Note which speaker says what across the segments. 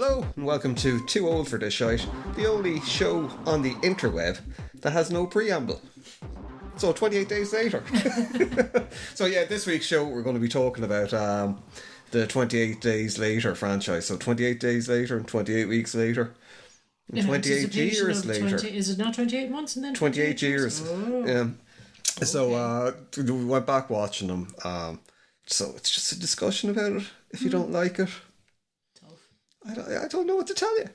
Speaker 1: Hello and welcome to Too Old for This Shite, the only show on the interweb that has no preamble. So 28 days later. So yeah, this week's show we're going to be talking about the 28 Days Later franchise. So 28 days later and 28 weeks later. And 28 years later.
Speaker 2: Is it not 28 months and then
Speaker 1: 28 years?
Speaker 2: Oh.
Speaker 1: Yeah.
Speaker 2: Okay.
Speaker 1: So we went back watching them. So it's just a discussion about it. If you don't like it, I don't know what to tell you.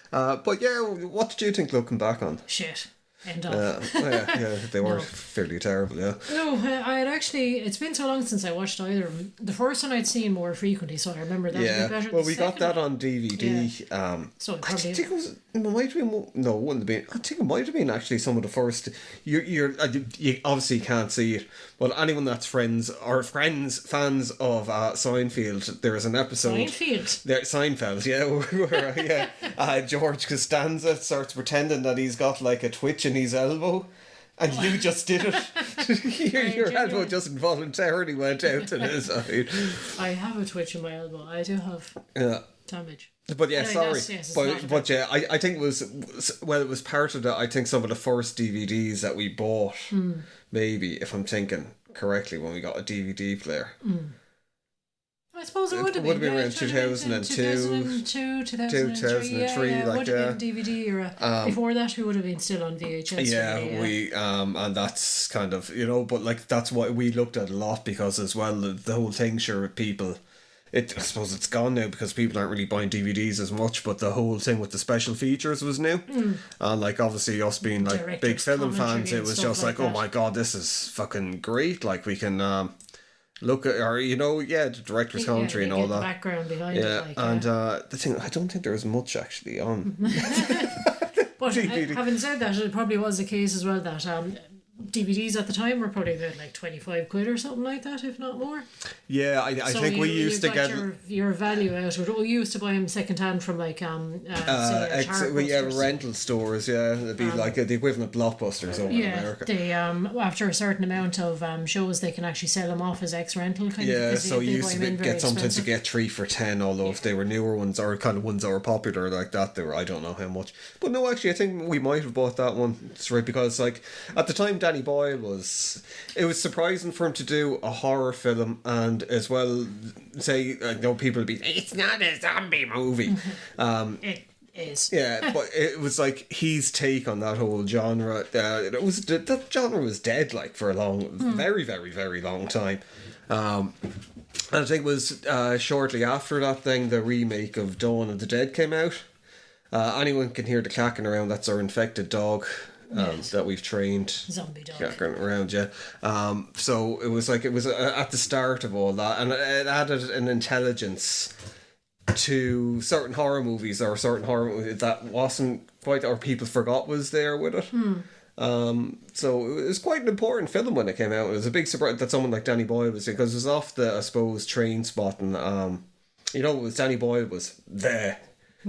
Speaker 1: But yeah, what did you think looking back on?
Speaker 2: Shit. End of.
Speaker 1: Yeah, they were fairly terrible, yeah.
Speaker 2: No, I had actually, it's been so long since I watched either of them. The first one I'd seen more frequently, so I remember that a bit better.
Speaker 1: Well, we got that on DVD.
Speaker 2: Yeah. So
Speaker 1: I think it might have been, no, it wouldn't have been, I think it might have been actually some of the first, you obviously can't see it, but anyone that's fans of Seinfeld, there is an episode. Seinfeld, where George Costanza starts pretending that he's got like a twitch in his elbow. And you just did it. your elbow just involuntarily went out to the side.
Speaker 2: I have a twitch in my elbow. I do have damage.
Speaker 1: But yeah,
Speaker 2: anyway,
Speaker 1: sorry. But yeah, I think it was part of I think some of the first DVDs that we bought, maybe, if I'm thinking correctly, when we got a DVD player.
Speaker 2: I suppose it would have been
Speaker 1: around 2002, 2003.
Speaker 2: It would have been DVD era. Before that, we would have been still on VHS.
Speaker 1: Yeah, we and that's kind of, but like that's what we looked at a lot, because as well the whole thing, sure, people. I suppose it's gone now because people aren't really buying DVDs as much, but the whole thing with the special features was new. And like obviously us being like
Speaker 2: Director's
Speaker 1: big film fans, it was just like,
Speaker 2: that.
Speaker 1: oh my god, this is fucking great. Like we can look at, or the director's commentary and all that.
Speaker 2: The background behind it.
Speaker 1: And the thing, I don't think there was much actually on.
Speaker 2: But having said that, it probably was the case as well that DVDs at the time were probably about like 25 quid or something like that, if not more.
Speaker 1: Yeah, I think we used to get
Speaker 2: your value out of it. We used to buy them second hand from like
Speaker 1: rental stores. Yeah, it'd be like the equivalent of Blockbusters over in America.
Speaker 2: They after a certain amount of shows, they can actually sell them off as ex-rental kind of.
Speaker 1: Yeah, so you used to get something
Speaker 2: expensive.
Speaker 1: to get 3 for 10. Although if they were newer ones or kind of ones that were popular like that, they were, I don't know how much. But no, actually, I think we might have bought that one. It's right, because like at the time, Danny Boyle it was surprising for him to do a horror film, and as well say, people would be, it's not a zombie movie.
Speaker 2: It is.
Speaker 1: Yeah, but it was like his take on that whole genre. That genre was dead like for a very, very, very long time. And I think it was shortly after that thing, the remake of Dawn of the Dead came out. Anyone can hear the clacking around. That's our infected dog. That we've trained
Speaker 2: zombie dog
Speaker 1: around, so it was at the start of all that, and it added an intelligence to certain horror movies that wasn't quite, or people forgot was there with it. So it was quite an important film when it came out. It was a big surprise that someone like Danny Boyle was, because it was off the, I suppose, Train Spotting. It was Danny Boyle was the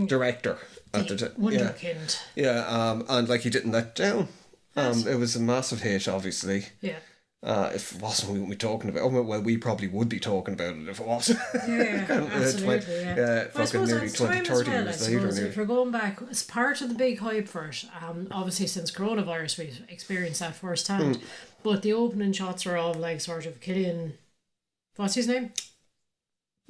Speaker 1: director.
Speaker 2: Wunderkind.
Speaker 1: And like he didn't let down. It was a massive hit, obviously.
Speaker 2: Yeah.
Speaker 1: If it wasn't, we wouldn't be talking about. Well, we probably would be talking about it if it wasn't.
Speaker 2: Yeah, absolutely.
Speaker 1: Fucking nearly 20, 30 years later.
Speaker 2: If we're going back, it's part of the big hype for it. Obviously, since coronavirus, we've experienced that firsthand. But the opening shots were all like sort of Cillian. What's his name?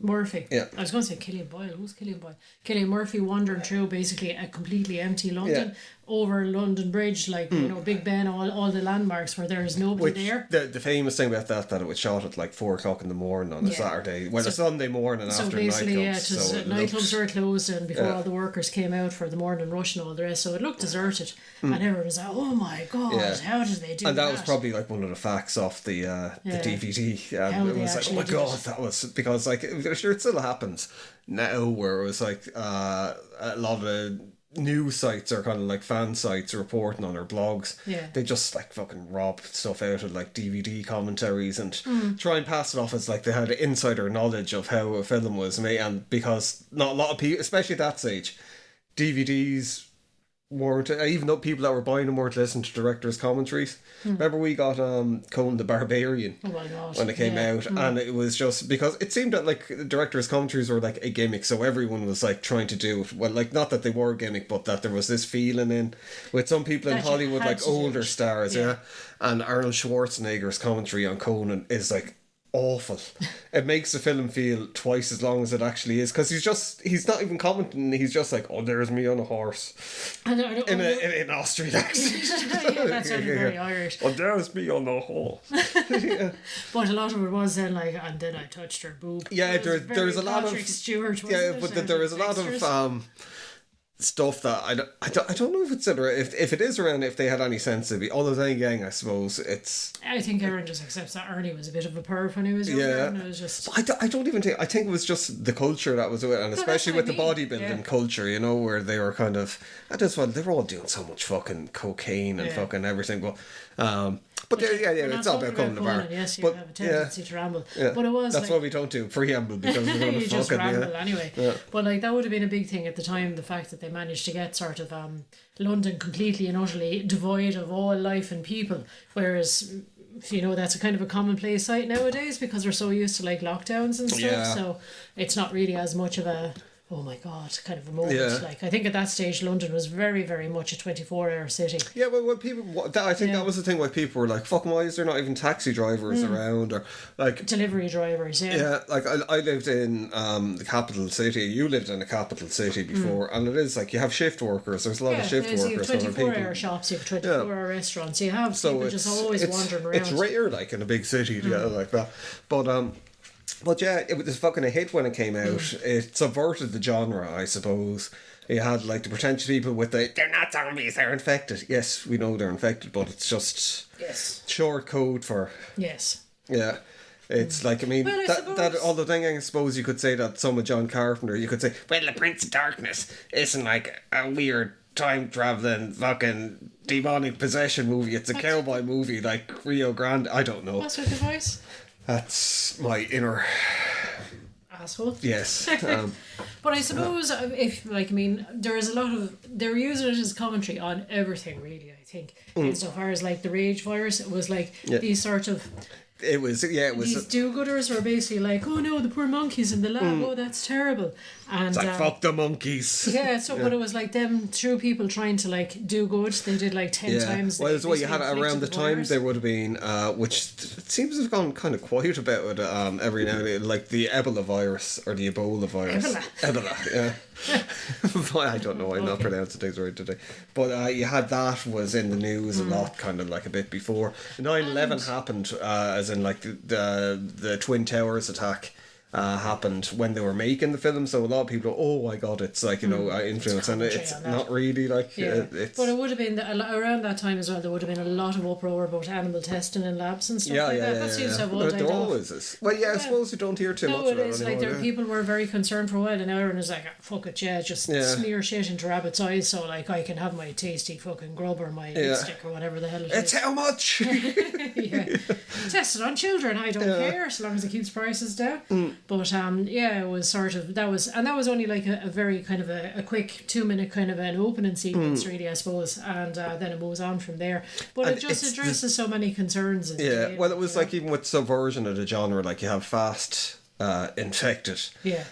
Speaker 2: Murphy.
Speaker 1: Yeah.
Speaker 2: I was going to say Cillian Boyle. Who's Cillian Boyle? Cillian Murphy wandering through basically a completely empty London, over London Bridge, like, Big Ben, all the landmarks where there is nobody there.
Speaker 1: The famous thing about that it was shot at like 4 o'clock in the morning on a Saturday, a Sunday morning after nightclubs.
Speaker 2: Nightclubs were closed and before all the workers came out for the morning rush and all the rest, so it looked deserted. And everyone was like, oh my God, how did they do that?
Speaker 1: And that was probably like one of the facts off the DVD. It was like, oh my God, that was, because like, sure, it still happens now, where it was like a lot of news sites or kind of like fan sites reporting on their blogs. They just like fucking rob stuff out of like DVD commentaries and try and pass it off as like they had insider knowledge of how a film was made. And because not a lot of people, especially at that stage, DVDs weren't, even though people that were buying them weren't listening to directors' commentaries. Remember we got Conan the Barbarian
Speaker 2: Oh my god.
Speaker 1: when it came out, and it was just because it seemed that like the director's commentaries were like a gimmick, so everyone was like trying to do it. Well, like not that they were a gimmick, but that there was this feeling in with some people in
Speaker 2: That you
Speaker 1: Hollywood,
Speaker 2: had
Speaker 1: like
Speaker 2: to do
Speaker 1: older
Speaker 2: it.
Speaker 1: stars, and Arnold Schwarzenegger's commentary on Conan is like awful. It makes the film feel twice as long as it actually is, because he's not even commenting, he's just like, oh, there's me on a horse
Speaker 2: And I don't
Speaker 1: in an Austrian accent.
Speaker 2: yeah, that sounded very Irish.
Speaker 1: Oh, there's me on the horse.
Speaker 2: But a lot of it was then like, and then I touched her boob.
Speaker 1: Yeah,
Speaker 2: It was
Speaker 1: there's a
Speaker 2: very
Speaker 1: lot of
Speaker 2: Patrick Stewart, wasn't
Speaker 1: yeah,
Speaker 2: it?
Speaker 1: but
Speaker 2: And
Speaker 1: there is a lot
Speaker 2: extras.
Speaker 1: of stuff that I don't know if it's if it is around, if they had any sense of it. Although then again, I suppose it's
Speaker 2: I think everyone just accepts that Ernie was a bit of a perv when he was younger,
Speaker 1: Yeah.
Speaker 2: and it was just
Speaker 1: I don't even think, I think it was just the culture that was with it, and especially with
Speaker 2: what
Speaker 1: the
Speaker 2: I mean.
Speaker 1: bodybuilding
Speaker 2: Yeah.
Speaker 1: culture, you know, where they were kind of, I just well, they were all doing so much fucking cocaine and
Speaker 2: Yeah.
Speaker 1: fucking everything, but yeah,
Speaker 2: We're not
Speaker 1: it's all about
Speaker 2: talking
Speaker 1: Conan the Bar.
Speaker 2: Yes, you
Speaker 1: But,
Speaker 2: have a tendency to ramble.
Speaker 1: yeah,
Speaker 2: But it was
Speaker 1: that's
Speaker 2: like,
Speaker 1: why we don't do preamble, because we're going
Speaker 2: you
Speaker 1: to
Speaker 2: just
Speaker 1: fucking
Speaker 2: ramble anyway.
Speaker 1: Yeah.
Speaker 2: But like that would have been a big thing at the time, the fact that they managed to get sort of London completely and utterly devoid of all life and people, whereas you know that's a kind of a commonplace sight nowadays because we're so used to like lockdowns and stuff.
Speaker 1: Yeah.
Speaker 2: So it's not really as much of a oh my god kind of a moment.
Speaker 1: Yeah.
Speaker 2: Like I think at that stage London was very, very much a 24-hour city.
Speaker 1: Yeah, well, when people, I think that was the thing why people were like, fucking, why is there not even taxi drivers around? Or, like,
Speaker 2: Delivery drivers,
Speaker 1: yeah, like, I lived in the capital city, you lived in a capital city before, and it is like, you have shift workers, there's a lot of shift
Speaker 2: you have
Speaker 1: workers. other
Speaker 2: 24-hour shops, you have 24-hour restaurants, you have people just always wandering around.
Speaker 1: It's rare, like, in a big city to get it like that. But yeah, it was fucking a hit when it came out. It subverted the genre, I suppose. You had like the pretentious people with they're not zombies, they're infected. Yes, we know they're infected, but it's just
Speaker 2: Yes.
Speaker 1: short code for
Speaker 2: Yes.
Speaker 1: yeah. It's like, I mean,
Speaker 2: Well, I
Speaker 1: that
Speaker 2: suppose-
Speaker 1: although then I suppose you could say that some of John Carpenter, you could say, well, The Prince of Darkness isn't like a weird time traveling fucking demonic possession movie. It's a cowboy movie like Rio Grande. I don't know.
Speaker 2: What's with the voice?
Speaker 1: That's my inner
Speaker 2: Asshole.
Speaker 1: yes.
Speaker 2: But I suppose if like I mean there is a lot of they're using it as commentary on everything really I think insofar as like the rage virus it was like these sort of
Speaker 1: It was
Speaker 2: these do-gooders were basically like oh no the poor monkeys in the lab oh that's terrible and
Speaker 1: it's like fuck the monkeys.
Speaker 2: yeah so but it was like them true people trying to like do good they did like 10 times
Speaker 1: Well,
Speaker 2: they
Speaker 1: as well, you had it
Speaker 2: basically
Speaker 1: around the
Speaker 2: inflicted
Speaker 1: time
Speaker 2: virus.
Speaker 1: there would have been, which seems to have gone kind of quiet about it every now and then, like the Ebola virus or the Ebola virus. Ebola, yeah. I don't know, I'm not pronouncing things right today. But you had that was in the news a lot, kind of like a bit before. 9/11 happened, as in like the Twin Towers attack. Happened when they were making the film, so a lot of people go, oh my god, it's like, you know, influence, and it's
Speaker 2: on that.
Speaker 1: not really like
Speaker 2: Yeah.
Speaker 1: it's
Speaker 2: But it would have been around that time as well. There would have been a lot of uproar about animal testing in labs and stuff like that. That seems to have all died
Speaker 1: There
Speaker 2: off.
Speaker 1: always is. Well, yeah, I suppose you don't hear too much
Speaker 2: No,
Speaker 1: of
Speaker 2: it
Speaker 1: it
Speaker 2: is
Speaker 1: anymore.
Speaker 2: like there people were very concerned for a while, and now everyone is like, "Ah, fuck it, yeah, just smear shit into rabbits' eyes, so like I can have my tasty fucking grub or my lipstick or whatever the hell it
Speaker 1: It's
Speaker 2: is."
Speaker 1: how much?
Speaker 2: Yeah, test it on children. I don't care so long as it keeps prices down. But yeah, it was sort of that was only like a very kind of a quick 2-minute kind of an opening sequence, really, I suppose, and then it moves on from there. But
Speaker 1: And
Speaker 2: it just
Speaker 1: it's
Speaker 2: addresses so many concerns.
Speaker 1: Yeah, well, it was like even with subversion of the genre, like you have fast infected,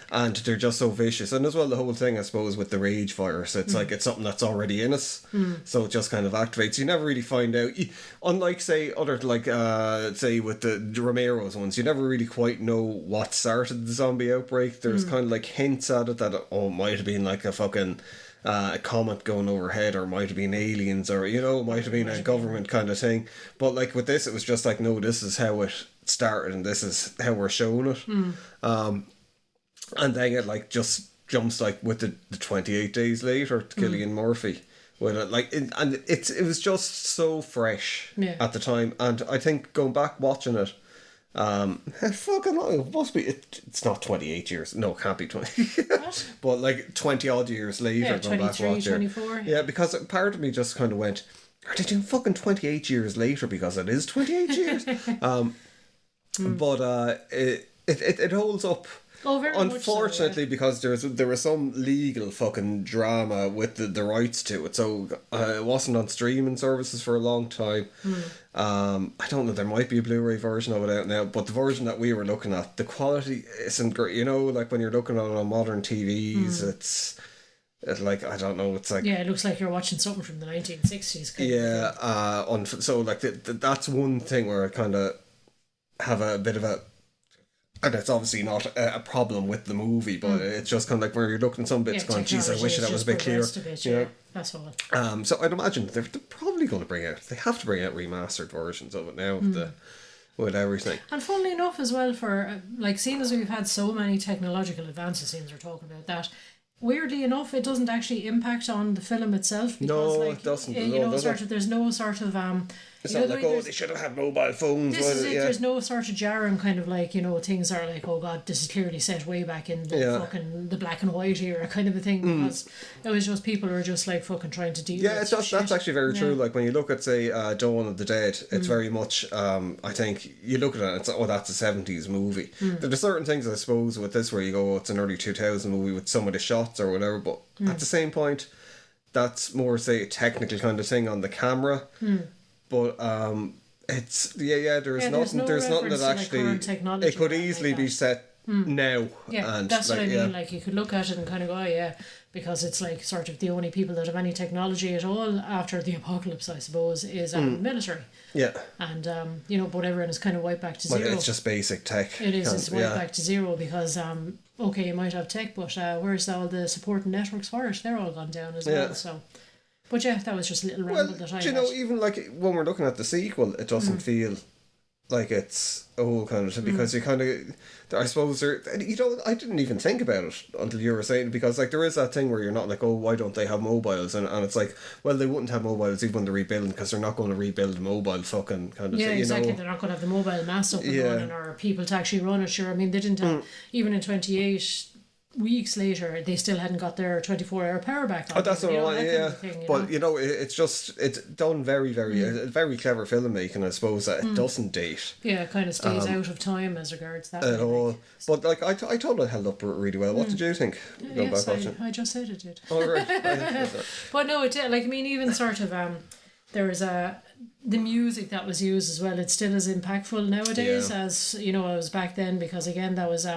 Speaker 1: and they're just so vicious, and as well the whole thing I suppose with the rage virus, it's like it's something that's already in us, so it just kind of activates. You never really find out, unlike say other like say with the Romero's ones, you never really quite know what started the zombie outbreak. There's kind of like hints at it that it might have been like a fucking a comet going overhead, or might have been aliens, or you know, might have been a government kind of thing. But like with this, it was just like, no, this is how it started, and this is how we're showing it. And then it like just jumps like with the 28 days later to Cillian Murphy with it, like it was just so fresh at the time, and I think going back watching it. Fucking long. It must be. It's not 28 years. No, it can't be 20.
Speaker 2: What?
Speaker 1: But like 20 odd years later, going back
Speaker 2: 23,
Speaker 1: watching.
Speaker 2: 24.
Speaker 1: Yeah, because part of me just kind of went, are they doing fucking 28 years later? Because it is 28 years. But it holds up.
Speaker 2: Oh, very much so,
Speaker 1: Unfortunately, because there was some legal fucking drama with the rights to it, so it wasn't on streaming services for a long time. I don't know, there might be a Blu-ray version of it out now, but the version that we were looking at, the quality isn't great. You know, like when you're looking at it on modern TVs, it's like, I don't know, it's like,
Speaker 2: yeah, it looks like you're watching something from the 1960s.
Speaker 1: So like that's one thing where I kind of have a bit of a. And it's obviously not a problem with the movie, but it's just kind of like when you're looking at some bits going, geez, I wish that was a bit clearer.
Speaker 2: That's all.
Speaker 1: So I'd imagine they're probably going to they have to bring out remastered versions of it now with everything.
Speaker 2: And funnily enough as well, for like, seeing as we've had so many technological advances, since we're talking about that, weirdly enough, it doesn't actually impact on the film itself. Because,
Speaker 1: it doesn't.
Speaker 2: There's no sort of
Speaker 1: it's not like, they should have had mobile phones.
Speaker 2: There's no sort of jarring kind of like, things are like, oh god, this is clearly set way back in the fucking the black and white era kind of a thing, because it was just people are just like fucking trying to deal with
Speaker 1: that's actually very true. Like when you look at, say, Dawn of the Dead, it's very much, I think, you look at it and it's, that's a 70s movie. There are certain things, I suppose, with this where you go, it's an early 2000 movie with some of the shots or whatever, but at the same point, that's more, say, a technical kind of thing on the camera. But it's there's nothing that actually it could easily be set now.
Speaker 2: Yeah,
Speaker 1: and
Speaker 2: that's what I mean. Like, you could look at it and kind of go, because it's like sort of the only people that have any technology at all after the apocalypse, I suppose, is military.
Speaker 1: Yeah.
Speaker 2: And but everyone is kind of wiped back to zero.
Speaker 1: It's just basic tech.
Speaker 2: It is. It's wiped back to zero because okay, you might have tech, but where's all the supporting networks for it? They're all gone down as well. So. But yeah, that was just a little ramble that I had.
Speaker 1: Even like when we're looking at the sequel, it doesn't feel like it's a whole kind of thing, because you kind of, I suppose, I didn't even think about it until you were saying, because like there is that thing where you're not like, oh, why don't they have mobiles? And it's like, well, they wouldn't have mobiles even when they're rebuilding, because they're not going to rebuild a mobile fucking kind of thing.
Speaker 2: Yeah, exactly. They're not going to have the mobile mass up and running, or people to actually run it. Sure, I mean, they didn't have, even in 28 weeks later, they still hadn't got their 24-hour power back on.
Speaker 1: Oh, that's what I want, But it's done very, very, very clever filmmaking, I suppose, that it doesn't date.
Speaker 2: Yeah, it kind of stays out of time as regards that.
Speaker 1: At all. But like, I thought it held up really well. What did you think?
Speaker 2: Yes, I just said it did.
Speaker 1: Oh, right.
Speaker 2: But no, it did. Like, I mean, even sort of, there was the music that was used as well. It's still as impactful nowadays as, it was back then, because again, that was,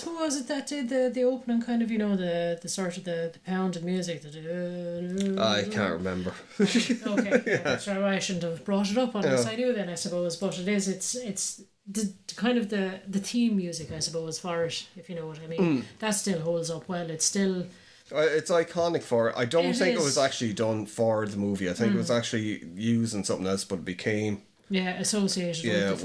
Speaker 2: who was it that did the opening kind of, the sort of the pound of music?
Speaker 1: I can't remember.
Speaker 2: Okay, so I shouldn't have brought it up unless I knew then, I suppose. But it's the kind of the theme music, I suppose, for it, if you know what I mean. That still holds up well. It's still...
Speaker 1: It's iconic for it. I don't think it was actually done for the movie. I think it was actually used in something else, but it became...
Speaker 2: associated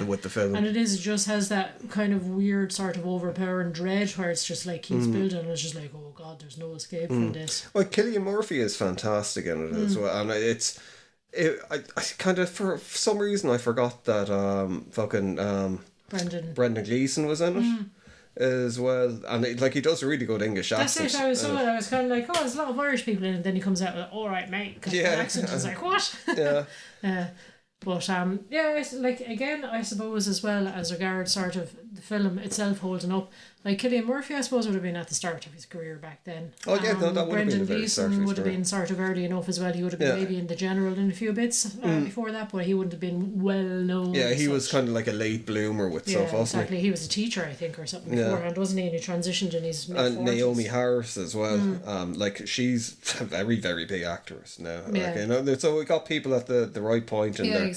Speaker 2: with the film. And it just has that kind of weird sort of overpowering dread where it's just like keeps building, and it's just like, oh god, there's no escape from this.
Speaker 1: Well, Cillian Murphy is fantastic in it as well, and I kind of, for some reason, I forgot that Brendan Gleeson was in it. As well, and he does a really good English accent.
Speaker 2: That's it. I was kind of like, oh, there's a lot of Irish people in it. Then he comes out with, all right, mate. The accent is like, what?
Speaker 1: Yeah.
Speaker 2: But it's like, again, I suppose as well as regards sort of the film itself holding up, like Cillian Murphy, I suppose, would have been at the start of his career back then.
Speaker 1: Oh yeah, that would have been
Speaker 2: Brendan Gleeson would have been sort of early enough as well. He would have been maybe in The General in a few bits before that, but he wouldn't have been well known. Yeah,
Speaker 1: he was kind of like a late bloomer with stuff, wasn't
Speaker 2: exactly. He was a teacher, I think, or something beforehand, wasn't he? And he transitioned in his mid-40s.
Speaker 1: And Naomi Harris as well. Like, she's a very, very big actress now. Like, so we got people at the right point in their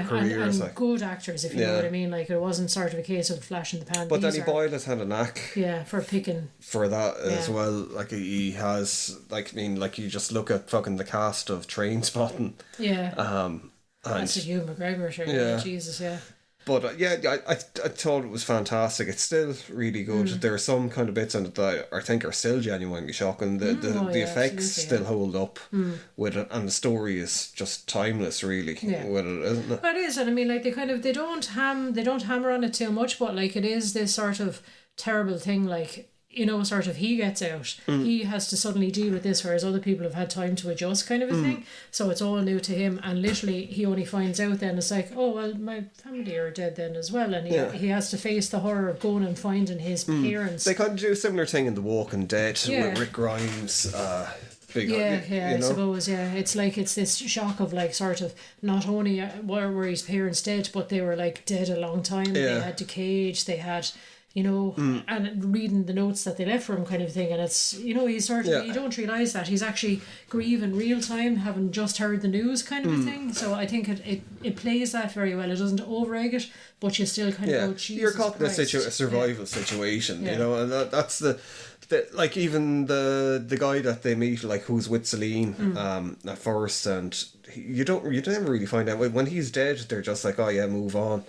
Speaker 1: careers.
Speaker 2: And good actors, if you know what I mean. Like, it wasn't sort of a case of flash in the pan.
Speaker 1: But Danny Boyle has had a knack.
Speaker 2: For picking
Speaker 1: for that as well. Like, he has, like, I mean, like, you just look at fucking the cast of Trainspotting.
Speaker 2: That's a Hugh McGregor, sure. Yeah, Jesus,
Speaker 1: But I thought it was fantastic. It's still really good. There are some kind of bits in it that I think are still genuinely shocking. The effects still hold up with it, and the story is just timeless, really. With it, isn't it?
Speaker 2: It is, and I mean, like, they don't hammer on it too much, but like, it is this sort of terrible thing, like, you know, sort of he gets out, he has to suddenly deal with this, whereas other people have had time to adjust, kind of a thing. So it's all new to him, and literally he only finds out then it's like, oh well, my family are dead then as well, and he has to face the horror of going and finding his parents.
Speaker 1: They kind of do a similar thing in The Walking Dead with Rick Grimes.
Speaker 2: I suppose, it's like it's this shock of like sort of not only were his parents dead, but they were like dead a long time. They had decayed, they had, you know, and reading the notes that they left for him, kind of thing, and it's, you know, he's sort of, you don't realise that he's actually grieving real time, having just heard the news, kind of a thing. So I think it plays that very well. It doesn't over egg it, but you still kind of go, Jesus
Speaker 1: you're caught in a survival situation, you know, and that's the like even the guy that they meet, like who's with Celine at first, and you never really find out when he's dead. They're just like, oh yeah, move on,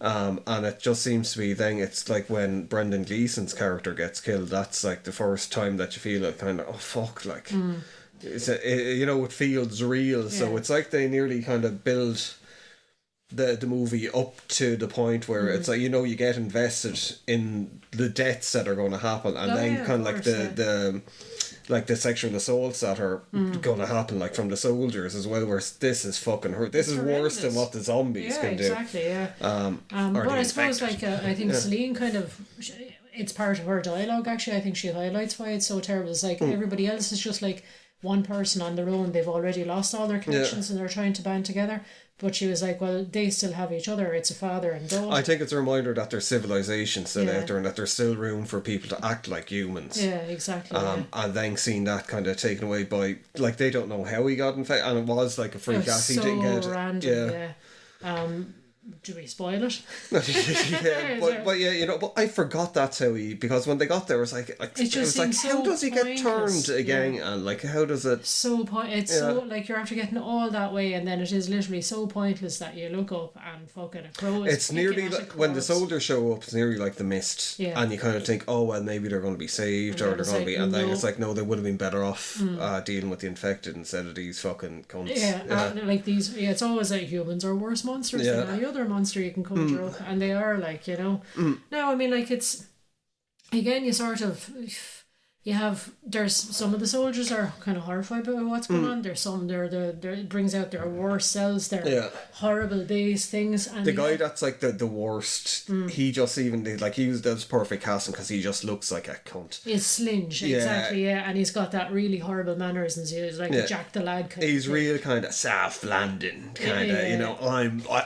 Speaker 1: and it just seems to be then it's like when Brendan Gleeson's character gets killed, that's like the first time that you feel it kind of, oh fuck, like you know, it feels real. So it's like they nearly kind of build the movie up to the point where it's like, you know, you get invested in the deaths that are going to happen, and then kind of like the sexual assaults that are going to happen, like from the soldiers as well, where this is fucking hurt. This is worse than what the zombies can do.
Speaker 2: But I suppose like I think Celine kind of, it's part of her dialogue actually. I think she highlights why it's so terrible. It's like everybody else is just like one person on their own. They've already lost all their connections and they're trying to band together. But she was like, well, they still have each other. It's a father and daughter. I
Speaker 1: think it's a reminder that there's civilization still out there, and that there's still room for people to act like humans.
Speaker 2: Yeah, exactly.
Speaker 1: And then seeing that kind of taken away by, like, they don't know how he got infected, and it was like a freak ass. He didn't get it.
Speaker 2: Random, do we spoil it?
Speaker 1: but yeah, you know, but I forgot that's how he, because when they got there, it was like how does he get turned again, and like how does it? So
Speaker 2: like you're after getting all that way, and then it is literally so pointless that you look up and fucking a crow.
Speaker 1: It's nearly like when the soldiers show up, it's nearly like The Mist, and you kind of think, oh well, maybe they're going to be saved, or they're going to be, and then it's like, no, they would have been better off dealing with the infected insteed of these fucking cunts.
Speaker 2: Like these. Yeah, it's always like humans are worse monsters than any other monster you can conjure up, and they are, like, you know. Now I mean, like, it's again, you sort of, you have, there's some of the soldiers are kind of horrified by what's going on. There's some it brings out their worst selves, their horrible base things. And the
Speaker 1: guy that's like the worst, he just even like that's perfect casting because he just looks like a cunt.
Speaker 2: He's Slinge, exactly, and he's got that really horrible mannerisms. He's like Jack the Lad kind.
Speaker 1: He's real kind of South London kind of, you know.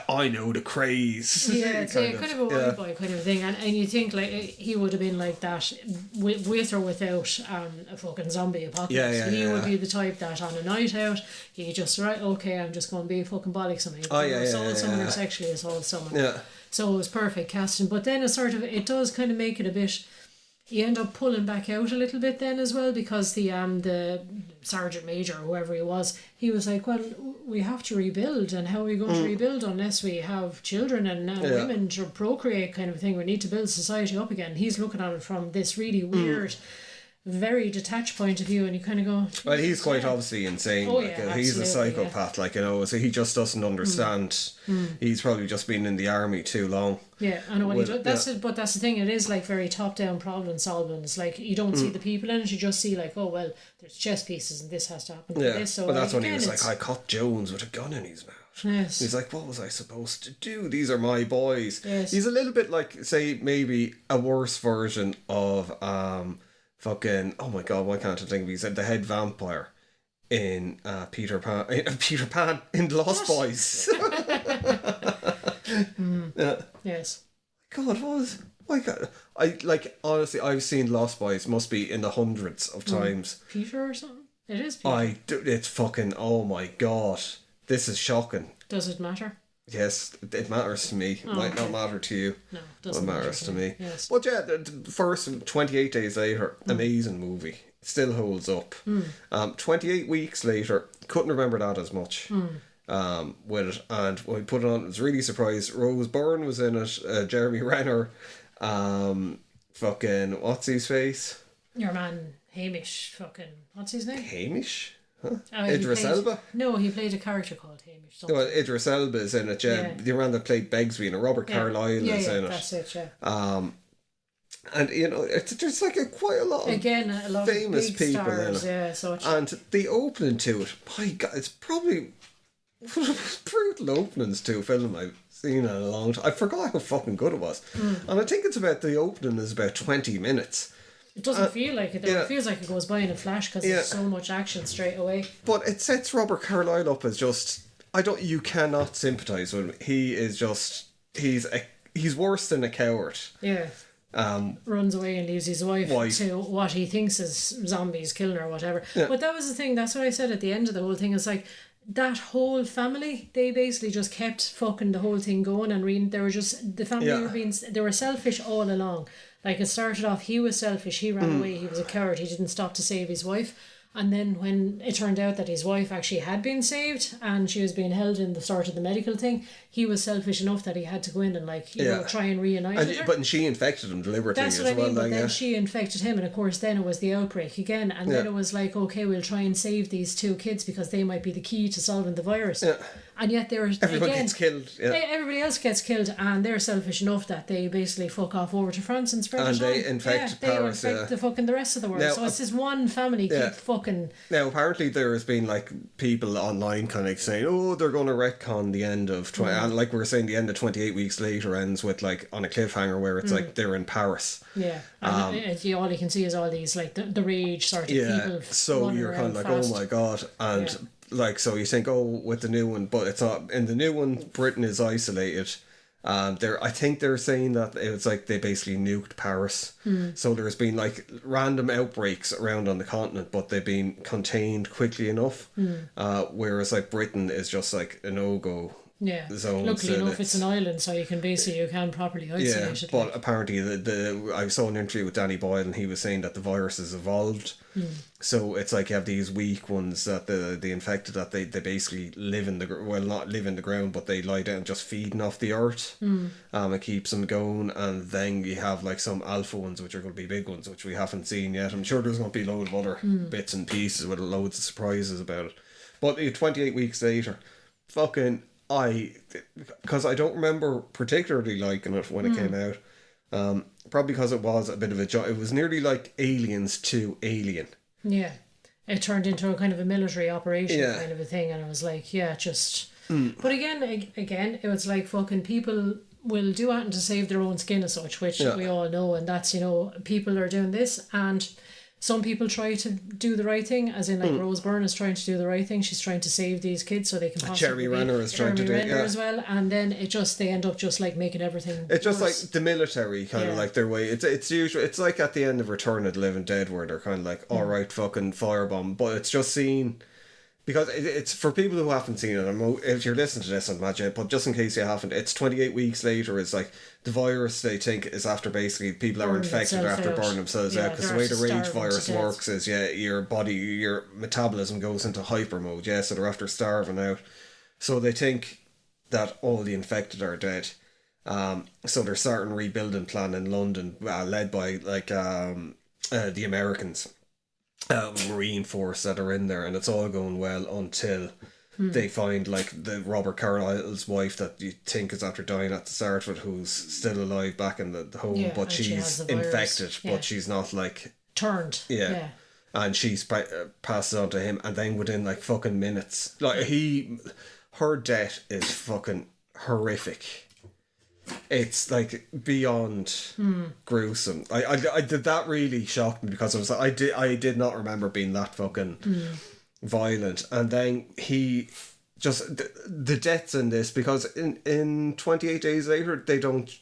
Speaker 1: I know the craze.
Speaker 2: Yeah, it's kind of a wild boy kind of thing, and you think like he would have been like that with or without a fucking zombie apocalypse. He would be the type that on a night out, he just, right, okay, I'm just going to be fucking bollock something. Assault someone or sexually assault someone. So it was perfect casting. But then it does kind of make it a bit, you end up pulling back out a little bit then as well, because the sergeant major, whoever he was like, well, we have to rebuild, and how are we going to rebuild unless we have children and women to procreate, kind of thing. We need to build society up again. He's looking at it from this really weird, very detached point of view, and you kind of go, well,
Speaker 1: he's quite obviously insane. He's a psychopath, like, you know, so he just doesn't understand. He's probably just been in the army too long.
Speaker 2: I know what that's it, but that's the thing, it is like very top down problem solving. It's like you don't see the people in it, you just see like, oh well, there's chess pieces and this has to happen. So
Speaker 1: that's when he was like, I caught Jones with a gun in his mouth. He's like, what was I supposed to do? These are my boys. He's a little bit like, say, maybe a worse version of fucking, oh my god, why can't I think of, he said the head vampire in Peter Pan in The Lost Boys.
Speaker 2: Yes.
Speaker 1: God, what was, my god, I like, honestly, I've seen Lost Boys must be in the hundreds of times.
Speaker 2: Peter or something? It is Peter.
Speaker 1: It's fucking, oh my god, this is shocking.
Speaker 2: Does it matter?
Speaker 1: Yes, it matters to me. It might not matter to you.
Speaker 2: No, it doesn't. It matters
Speaker 1: to me. Yes. But yeah, the first 28 days later, amazing movie. It still holds up. 28 weeks later, couldn't remember that as much. With it, and when we put it on, I was really surprised. Rose Byrne was in it. Jeremy Renner. Fucking what's his face?
Speaker 2: Your man Hamish. Fucking what's his name?
Speaker 1: Hamish. Huh? Idris Elba?
Speaker 2: No, he played a character called Hamish.
Speaker 1: Well, Idris Elba is in it, The man that played Begsby, and Robert Carlyle is in it.
Speaker 2: That's it,
Speaker 1: And there's like quite a lot of
Speaker 2: Again, a lot
Speaker 1: famous
Speaker 2: of big
Speaker 1: people
Speaker 2: stars,
Speaker 1: in it.
Speaker 2: yeah, such.
Speaker 1: And the opening to it, my God, it's probably one of the most brutal openings to a film I've seen in a long time. I forgot how fucking good it was. And I think the opening is about 20 minutes.
Speaker 2: It doesn't feel like it though.
Speaker 1: yeah.
Speaker 2: It feels like it goes by in a flash because there's so much action straight away.
Speaker 1: But it sets Robert Carlyle up as just, you cannot sympathise with him. He is just, he's worse than a coward.
Speaker 2: Yeah. Runs away and leaves his wife to what he thinks is zombies killing her or whatever. Yeah. But that was the thing, that's what I said at the end of the whole thing. It's like that whole family, they basically just kept fucking the whole thing going and reading. They were just, the family they were selfish all along. Like it started off, he was selfish, he ran away, he was a coward, he didn't stop to save his wife. And then when it turned out that his wife actually had been saved and she was being held in the start of the medical thing, he was selfish enough that he had to go in and try and reunite her.
Speaker 1: But she infected him deliberately as well. That's what I mean,
Speaker 2: but then she infected him, and of course then it was the outbreak again, and then it was like, okay, we'll try and save these two kids because they might be the key to solving the virus. Yeah. And yet everybody gets killed. Yeah. Everybody else gets killed, and they're selfish enough that they basically fuck off over to France and spread it. And they infect Paris. They infect the rest of the world. Now, so it's this one family keep fucking.
Speaker 1: Now apparently there has been like people online kind of saying, oh, they're going to retcon the end of and like we were saying, the end of 28 Weeks Later ends with like on a cliffhanger where it's like they're in Paris.
Speaker 2: Yeah, and all you can see is all these like the rage sort of people.
Speaker 1: So you're kind of like, fast. Oh my god, and. Like, so you think, oh, with the new one, but it's not. In the new one, Britain is isolated. I think they're saying that it's like they basically nuked Paris. So there's been like random outbreaks around on the continent, but they've been contained quickly enough. Whereas like Britain is just like a no-go.
Speaker 2: Yeah.
Speaker 1: Zone.
Speaker 2: Luckily enough, it's an island, so you can properly isolate it.
Speaker 1: But apparently, I saw an interview with Danny Boyle, and he was saying that the virus has evolved. So it's like you have these weak ones that the infected that they basically live in not live in the ground, but they lie down just feeding off the earth. It keeps them going, and then you have like some alpha ones, which are going to be big ones, which we haven't seen yet. I'm sure there's going to be a load of other bits and pieces with loads of surprises about it. But 28 Weeks Later, fucking. Because I don't remember particularly liking it when it came out. Probably because it was a bit of it was nearly like Aliens to Alien.
Speaker 2: Yeah. It turned into a kind of a military operation kind of a thing, and it was like, just... But again, it was like fucking people will do anything to save their own skin as such, which we all know, and that's, people are doing this, and... Some people try to do the right thing, as in like Rose Byrne is trying to do the right thing. She's trying to save these kids so they can possibly
Speaker 1: Jeremy Renner is trying to do it
Speaker 2: as well, and then they end up just like making everything.
Speaker 1: It's just like the military kind of like their way. It's usually it's like at the end of Return of the Living Dead where they're kind of like, all right, fucking firebomb, but it's just seen. Because it's for people who haven't seen it, if you're listening to this, I'd imagine, but just in case you haven't, it's 28 weeks later. It's like the virus they think is after basically people are infected after burning themselves out. Because the way the rage virus works is, your body, your metabolism goes into hyper mode. So they're after starving out. So they think that all the infected are dead. So they're starting a rebuilding plan in London, led by like the Americans. Marine force that are in there, and it's all going well until they find like the Robert Carlyle's wife that you think is after dying at the start of it, who's still alive back in the home, but she's infected, but she's not like
Speaker 2: turned.
Speaker 1: And she's passed it on to him, and then within like fucking minutes, like her death is fucking horrific. It's like beyond gruesome. I did that really shocked me because I did not remember being that fucking violent. And then he just the deaths in this, because in 28 Days Later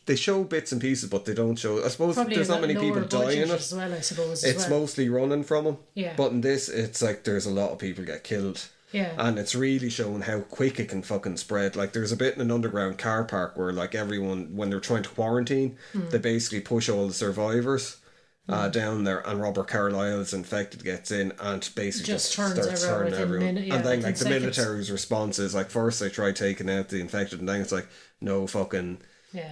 Speaker 1: they show bits and pieces, but they don't show. I suppose probably there's not many people dying in it
Speaker 2: as well, I suppose.
Speaker 1: It's mostly running from him. But in this, it's like there's a lot of people get killed. And it's really showing how quick it can fucking spread. Like there's a bit in an underground car park where like everyone, when they're trying to quarantine, they basically push all the survivors down there, and Robert Carlyle's infected gets in and basically just starts turning everyone. And then like the military's response is like, first they try taking out the infected, and then it's like, no, fucking...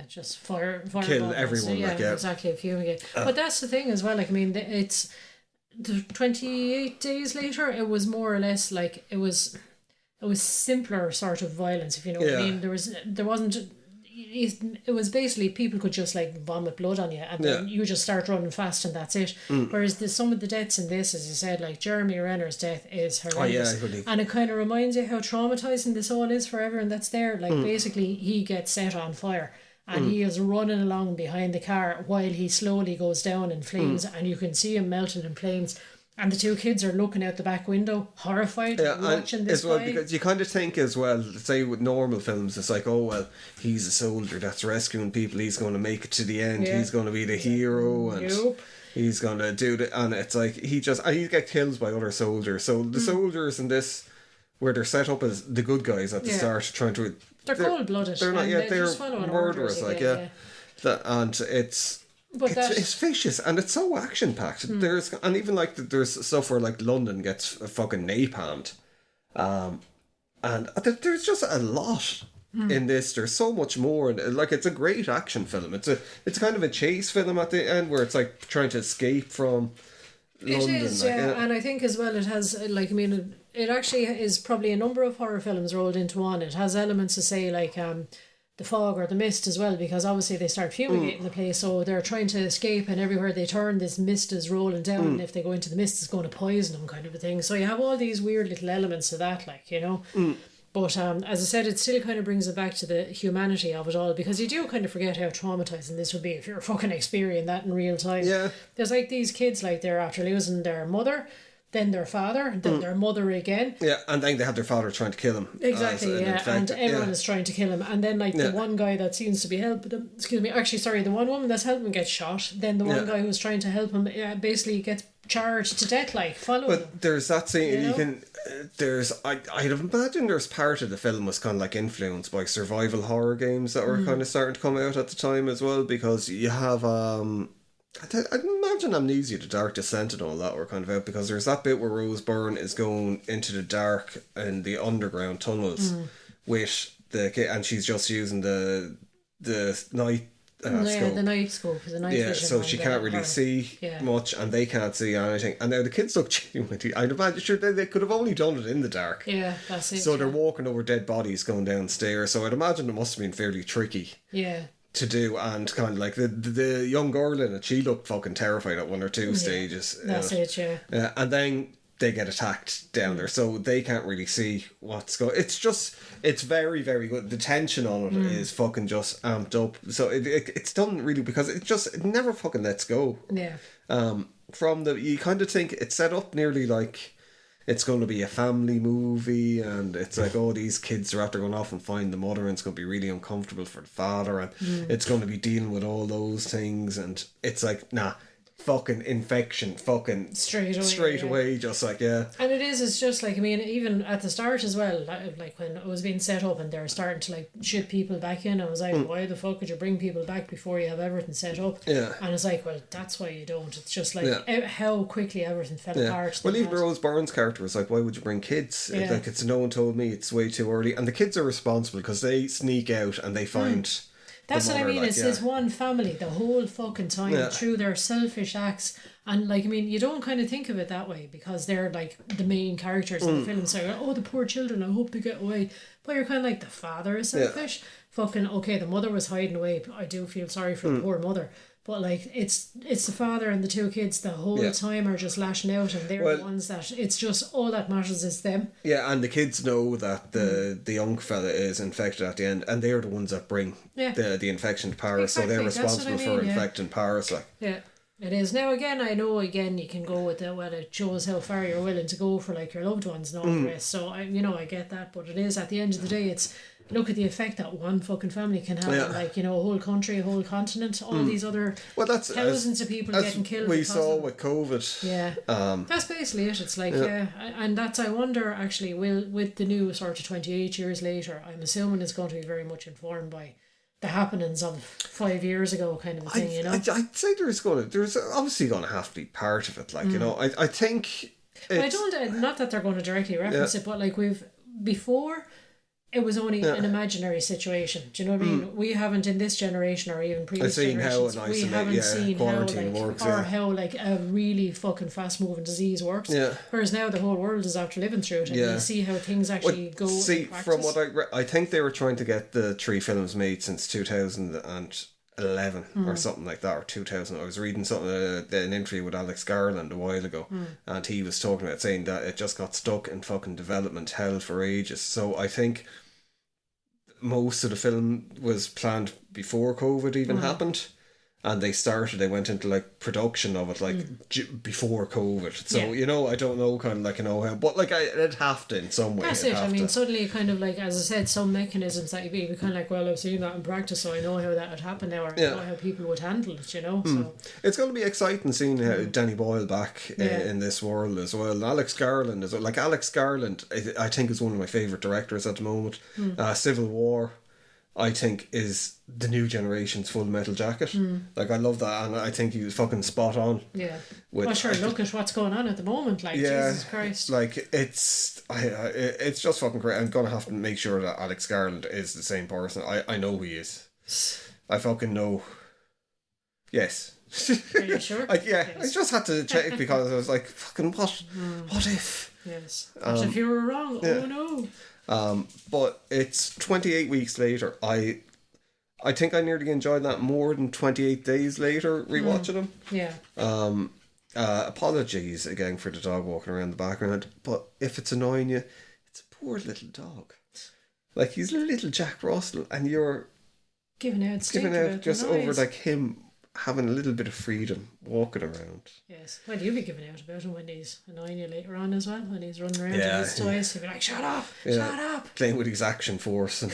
Speaker 2: just fire
Speaker 1: kill everyone.
Speaker 2: Exactly, fumigate. But that's the thing as well, like, I mean, it's... The 28 Days Later, it was more or less like it was simpler sort of violence, if you know what I mean. There wasn't it was basically people could just like vomit blood on you, and then you just start running fast, and that's it. Whereas some of the deaths in this, as you said, like Jeremy Renner's death is horrendous, and it kind of reminds you how traumatizing this all is for everyone that's there. Like basically, he gets set on fire. And he is running along behind the car while he slowly goes down in flames, and you can see him melting in flames. And the two kids are looking out the back window, horrified, watching this
Speaker 1: as well,
Speaker 2: guy.
Speaker 1: because you kind of think as well, say with normal films, it's like, oh well, he's a soldier that's rescuing people, he's going to make it to the end, he's going to be the hero, and he's going to do it. And it's like he get killed by other soldiers. So the soldiers in this, where they're set up as the good guys at the start, trying to.
Speaker 2: They're cold-blooded.
Speaker 1: They're not yet. They're murderers, like and it's vicious and it's so action packed. And even like there's stuff where like London gets fucking napalmed, and there's just a lot in this. There's so much more, and like it's a great action film. It's kind of a chase film at the end where it's like trying to escape from London. It is,
Speaker 2: and I think as well it has like it actually is probably a number of horror films rolled into one. It has elements to say like The Fog or The Mist as well, because obviously they start fumigating the place, so they're trying to escape, and everywhere they turn this mist is rolling down, and if they go into the mist it's going to poison them, kind of a thing. So you have all these weird little elements to that, like, you know. But as I said, it still kind of brings it back to the humanity of it all, because you do kind of forget how traumatizing this would be if you're fucking experiencing that in real time. There's like these kids, like they're after losing their mother, then their father, then their mother again. Yeah,
Speaker 1: and then they have their father trying to kill him.
Speaker 2: Exactly, and everyone is trying to kill him. And then like the one guy that seems to be helping him, the one woman that's helping him gets shot. Then the one guy who's trying to help him basically gets charged to death, like, following him.
Speaker 1: But there's that scene, you can... I'd imagine there's part of the film was kind of like influenced by survival horror games that were kind of starting to come out at the time as well, because you have... I'd imagine Amnesia, The Dark Descent and all that were kind of out, because there's that bit where Rose Byrne is going into the dark in the underground tunnels with the kid, and she's just using the night scope.
Speaker 2: The night scope, the night vision.
Speaker 1: So she can't really see much, and they can't see anything. And now the kids look genuinely, I'd imagine they could have only done it in the dark.
Speaker 2: Yeah, that's it.
Speaker 1: So they're walking over dead bodies going downstairs, so I'd imagine it must have been fairly tricky.
Speaker 2: Yeah.
Speaker 1: To do, and kind of like the young girl in it, she looked fucking terrified at one or two stages.
Speaker 2: That's it,
Speaker 1: and then they get attacked down there, so they can't really see what's going. It's very, very good. The tension on it is fucking just amped up. So it's done really, because it never fucking lets go.
Speaker 2: Yeah.
Speaker 1: You kind of think it's set up nearly like it's going to be a family movie, and it's like, oh, these kids are after going off and find the mother, and it's going to be really uncomfortable for the father, and it's going to be dealing with all those things, and it's like, nah, fucking infection, fucking straight away, just like, and
Speaker 2: it's just like, I mean, even at the start as well, like when it was being set up and they're starting to like shoot people back in, I was like, why the fuck would you bring people back before you have everything set up? And it's like, well, that's why you don't. It's just like how quickly everything fell apart.
Speaker 1: Well, even Rose Byrne's character was like, why would you bring kids? Like, it's no one told me, it's way too early, and the kids are responsible because they sneak out and they find
Speaker 2: that's what I mean, it's this one family the whole fucking time through their selfish acts. And like, I mean, you don't kind of think of it that way because they're like the main characters in the film. So, oh, the poor children, I hope they get away. But you're kind of like, the father is selfish. Fucking, okay, the mother was hiding away. But I do feel sorry for the poor mother. But like, it's the father and the two kids the whole time are just lashing out, and they're the ones that it's just all that matters is them. Yeah,
Speaker 1: and the kids know that the young fella is infected at the end, and they're the ones that bring the infection to Paris, so they're responsible for infecting Paris. Like,
Speaker 2: it is. Now again, I know you can go with it shows how far you're willing to go for like your loved ones and all the rest. So I get that, but it is at the end of the day, it's look at the effect that one fucking family can have on, like, a whole country, a whole continent, all these other thousands of people getting killed.
Speaker 1: We saw with COVID.
Speaker 2: That's basically it. It's like, and that's, I wonder actually, with the new sort of 28 years later, I'm assuming it's going to be very much informed by the happenings of 5 years ago, kind of a thing,
Speaker 1: I'd say there's obviously going to have to be part of it, like, I think...
Speaker 2: I don't, not that they're going to directly reference it, but like before... it was only an imaginary situation. Do you know what I mean? We haven't in this generation or even previous generations. We haven't seen
Speaker 1: quarantine
Speaker 2: how
Speaker 1: works,
Speaker 2: how like a really fucking fast moving disease works.
Speaker 1: Yeah.
Speaker 2: Whereas now the whole world is after living through it, and you see how things actually go.
Speaker 1: See,
Speaker 2: in practice.
Speaker 1: from what I think they were trying to get the 3 films made since 2011 or something like that, or 2000. I was reading something an interview with Alex Garland a while ago, and he was talking about saying that it just got stuck in fucking development hell for ages. So I think most of the film was planned before COVID even happened, and they went into like production of it like before COVID. So you know, I don't know kind of like, you know, how, but like it'd have to in some way.
Speaker 2: That's it. I mean, suddenly kind of like, as I said, some mechanisms that you'd be kind of like, well, I've seen that in practice, so I know how that would happen now, or I know how people would handle it, you know. So
Speaker 1: it's going to be exciting seeing Danny Boyle back in this world as well. And Alex Garland is like, Alex Garland, I think is one of my favourite directors at the moment. Civil War, I think, is the new generation's Full Metal Jacket. Like, I love that, and I think he was fucking spot on.
Speaker 2: Yeah. Well, sure, look at what's going on at the moment, like, Jesus Christ.
Speaker 1: Like, it's just fucking great. I'm going to have to make sure that Alex Garland is the same person. I know he is. I fucking know. Yes.
Speaker 2: Are you sure?
Speaker 1: Yes. I just had to check because I was like, fucking what if?
Speaker 2: Yes. What if you were wrong? Oh no.
Speaker 1: But it's 28 weeks later. I think I nearly enjoyed that more than 28 days later rewatching them.
Speaker 2: Yeah.
Speaker 1: Apologies again for the dog walking around the background, but if it's annoying you, it's a poor little dog. Like, he's a little Jack Russell, and you're
Speaker 2: giving out
Speaker 1: just over like him having a little bit of freedom walking around.
Speaker 2: Yes. Well, you'll be giving out about him when he's annoying you later on as well, when he's running around with his toys. He'll be like, shut up, shut up.
Speaker 1: Playing with his action force. And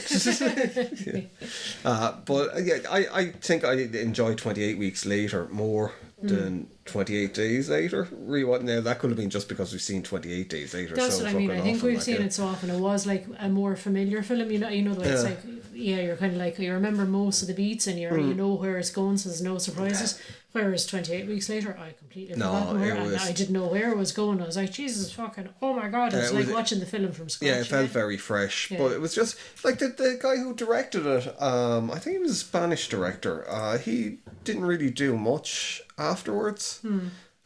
Speaker 1: but I think I enjoyed 28 weeks later more than 28 days later. Now, that could have been just because we've seen 28 days later.
Speaker 2: That's
Speaker 1: so
Speaker 2: what I mean. I think we've seen it so often. It was like a more familiar film. You know the way it's like, you're kind of like, you remember most of the beats and you know where it's going, so there's no surprises. Whereas 28 weeks later, I completely forgot where, and I didn't know where it was going. I was like, Jesus fucking, oh my God. It's like watching the film from scratch.
Speaker 1: Yeah, it felt very fresh. But it was just, like, the guy who directed it, I think he was a Spanish director. He didn't really do much afterwards.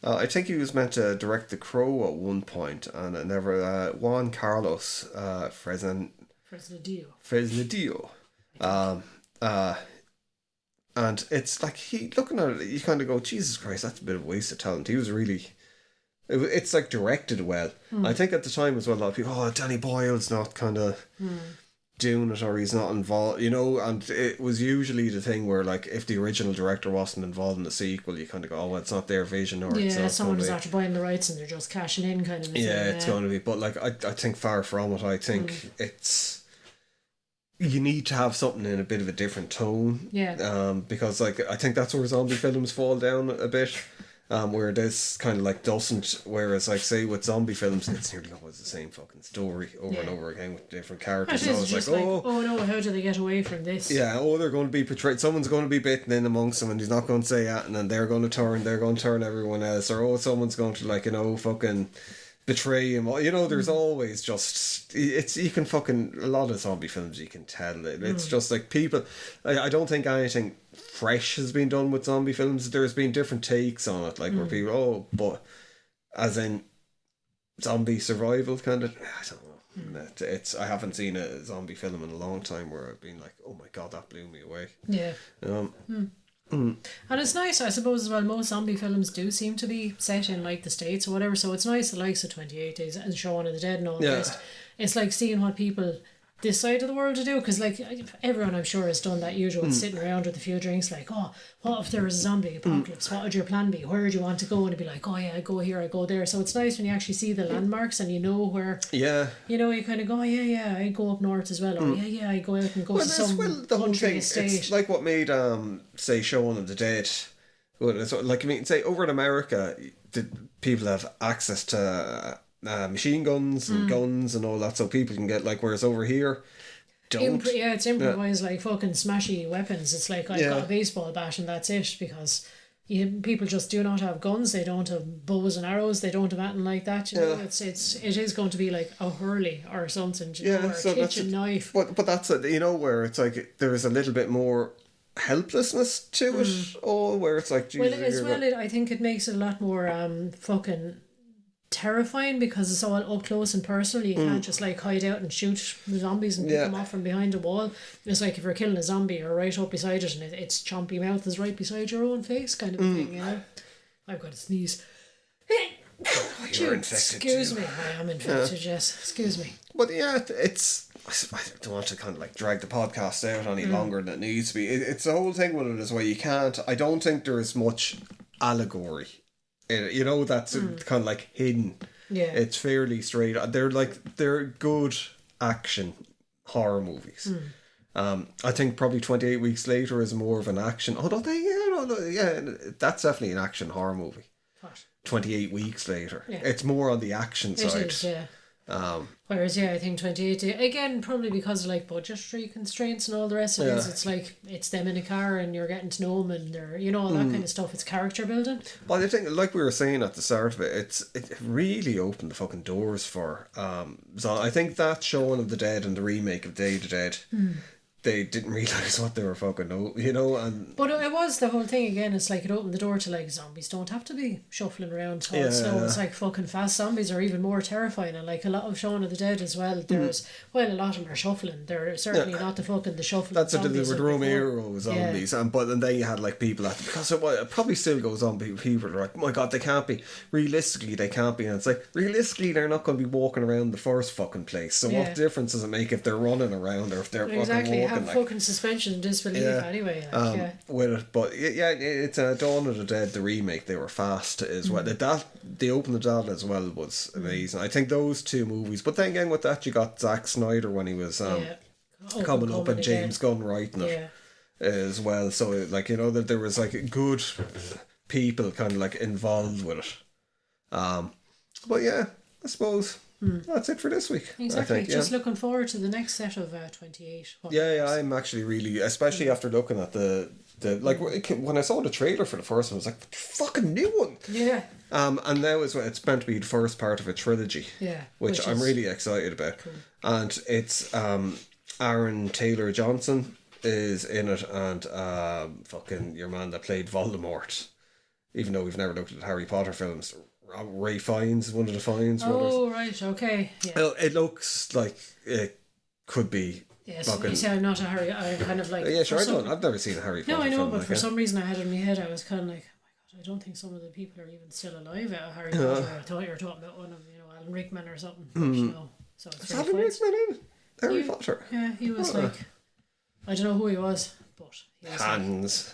Speaker 1: I think he was meant to direct The Crow at one point, and it never. Juan Carlos Fresnadillo. And it's like, looking at it, you kind of go, Jesus Christ, that's a bit of a waste of talent. He was really, it's like directed well. I think at the time as well, a lot of people, Danny Boyle's not kind of doing it, or he's not involved, you know. And it was usually the thing where, like, if the original director wasn't involved in the sequel, you kind of go, well, it's not their vision, or it's not
Speaker 2: someone was after buying the rights and they're just cashing in, kind of a thing.
Speaker 1: It's going to be. But like, I think far from it. I think it's, you need to have something in a bit of a different tone. Because, like, I think that's where zombie films fall down a bit. Where this kind of like doesn't, whereas, like, say with zombie films, it's nearly always the same fucking story over and over again with different characters. So it's like,
Speaker 2: oh no, how do they get away from this?
Speaker 1: Yeah, they're going to be portrayed, someone's going to be bitten in amongst them and he's not going to say that, and then they're going to turn everyone else, or someone's going to, like, you know, fucking betray him. You know, there's always just, you can fucking, a lot of zombie films you can tell it's just like people, I don't think anything fresh has been done with zombie films. There's been different takes on it, like where people, but as in zombie survival kind of, I don't know. I haven't seen a zombie film in a long time where I've been like, oh my God, that blew me away.
Speaker 2: And it's nice, I suppose, as well. Most zombie films do seem to be set in, like, the States or whatever, so it's nice, the likes of 28 Days and Shaun of the Dead and all the rest. It's like seeing what people this side of the world to do, because, like, everyone, I'm sure, has done that usual sitting around with a few drinks, like, what if there was a zombie apocalypse, what would your plan be, where would you want to go? And it'd be like, I go here, I go there. So it's nice when you actually see the landmarks and you know where, you know, you kind of go, I go up north as well, or I go out and go to some country estate.
Speaker 1: It's like what made say Shaun of the Dead. Like, I mean, say over in America, people have access to machine guns and guns and all that, so people can get, like, whereas over here don't.
Speaker 2: It's improvised, like fucking smashy weapons. It's like, I've got a baseball bat and that's it, because People just do not have guns. They don't have bows and arrows. They don't have anything like that. You know, it is going to be like a hurley or something. You know, or a kitchen knife.
Speaker 1: But that's it. You know, where it's like there is a little bit more helplessness to it all, where it's like, Jesus,
Speaker 2: I think it makes it a lot more fucking terrifying because it's all up close and personal. You can't just like hide out and shoot zombies and pick them off from behind a wall. It's like if you're killing a zombie, you're right up beside it and its chompy mouth is right beside your own face, kind of a thing, you know. I've got to sneeze.
Speaker 1: You're infected.
Speaker 2: Excuse me, I am infected. Yes, excuse me.
Speaker 1: But yeah, it's. I don't want to kind of like drag the podcast out any longer than it needs to be. It's the whole thing with it is why you can't. I don't think there is much allegory in it. You know, that's kind of like hidden.
Speaker 2: Yeah,
Speaker 1: it's fairly straight. They're good action horror movies. I think probably 28 Weeks Later is more of an action. Although that's definitely an action horror movie.
Speaker 2: What?
Speaker 1: 28 Weeks Later. Yeah. It's more on the action side.
Speaker 2: It is, yeah. Whereas I think 28 again, probably because of like budgetary constraints and all the rest of it, it's like it's them in a car and you're getting to know them and they're, you know, all that kind of stuff. It's character building.
Speaker 1: Well, I think, like we were saying at the start of it, it really opened the fucking doors for so I think that Shaun of the Dead and the remake of Day of the Dead, they didn't realise what they were fucking doing, you know. But
Speaker 2: it was the whole thing again. It's like it opened the door to like zombies don't have to be shuffling around all slow. It's like fucking fast zombies are even more terrifying. And like a lot of Shaun of the Dead as well. There's a lot of them are shuffling. They're certainly not the fucking the shuffling.
Speaker 1: That's what they were Romero zombies, and then you had like people that, because it probably still goes on. People are like, oh my god, they can't be. Realistically, they can't be. And it's like realistically, they're not going to be walking around the first fucking place. So what difference does it make if they're running around or if they're fucking walking?
Speaker 2: Fucking suspension of disbelief anyway.
Speaker 1: With it, but it's Dawn of the Dead, the remake. They were fast as well. The opening of that as well was amazing. I think those two movies. But then again, with that, you got Zack Snyder when he was coming up and James Gunn writing it as well. So like, you know, that there was like good people kind of like involved with it. But yeah, I suppose. That's it for this week.
Speaker 2: Exactly. I think, just looking forward to the next set of 28.
Speaker 1: I'm actually really, especially after looking at the like when I saw the trailer for the first one, I was like, fucking new one.
Speaker 2: Yeah.
Speaker 1: And now it's meant to be the first part of a trilogy.
Speaker 2: Yeah.
Speaker 1: Which I'm really excited about. Cool. And it's Aaron Taylor Johnson is in it, and fucking your man that played Voldemort. Even though we've never looked at Harry Potter films. Ray Fiennes, one of the Fiennes brothers.
Speaker 2: Oh, right, okay. Yeah.
Speaker 1: It looks like it could be.
Speaker 2: Yes, you see, I'm not a Harry. I'm kind of like.
Speaker 1: Yeah, sure. I've never seen a Harry Potter.
Speaker 2: No, I know,
Speaker 1: film
Speaker 2: but
Speaker 1: like
Speaker 2: for some reason I had it in my head. I was kind of like, oh my god, I don't think some of the people are even still alive out of Harry Potter. I thought you were talking about one of Alan Rickman or something. No, so it's
Speaker 1: Alan Rickman in Harry Potter.
Speaker 2: Yeah, he was like, I don't know who he was. But
Speaker 1: Hans.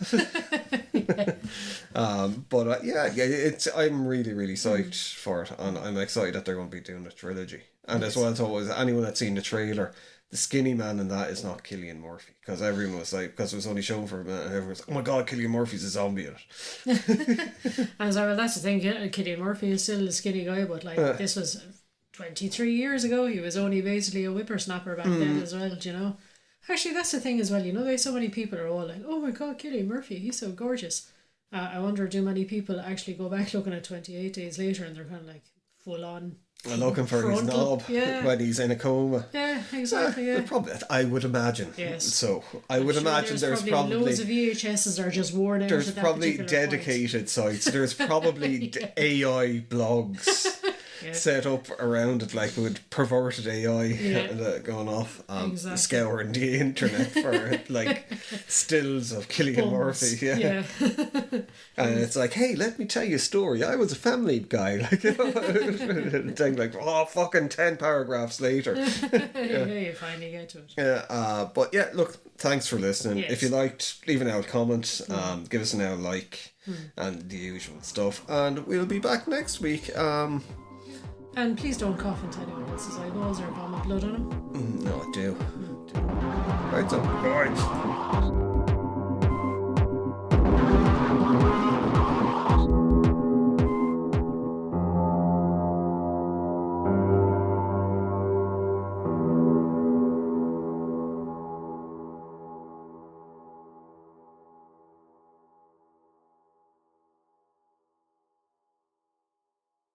Speaker 1: But it's. I'm really, really psyched for it, and I'm excited that they're going to be doing a trilogy. And as well, so as anyone that's seen the trailer, the skinny man in that is not Cillian Murphy, because everyone was like, because it was only shown for a minute, and everyone was like, oh my god, Cillian Murphy's a zombie in
Speaker 2: it. And so, well, that's the thing. Cillian Murphy is still a skinny guy, but like this was 23 years ago. He was only basically a whippersnapper back then as well. You know. Actually, that's the thing as well. You know, there's so many people are all like, "Oh my God, Cillian Murphy, he's so gorgeous." I wonder, do many people actually go back looking at 28 Days Later and they're kind of like full on
Speaker 1: looking for his knob when he's in a coma?
Speaker 2: Yeah, exactly. Yeah,
Speaker 1: probably. I would imagine.
Speaker 2: Yes.
Speaker 1: So I would imagine there's probably
Speaker 2: loads of VHSs are just worn out.
Speaker 1: There's probably dedicated sites. There's probably AI blogs. Set up around it, like with perverted AI going off, scouring the internet for like stills of Cillian Murphy, and it's like, hey, let me tell you a story. I was a family guy, like, you know, thing like, fucking 10 paragraphs later.
Speaker 2: You finally get to it.
Speaker 1: Yeah, but yeah, look, thanks for listening. Yes. If you liked, leave an out comment, give us an out like, and the usual stuff, and we'll be back next week.
Speaker 2: And please don't cough into anyone else's eyeballs or vomit blood on them.
Speaker 1: No, I do. Right, so. Right.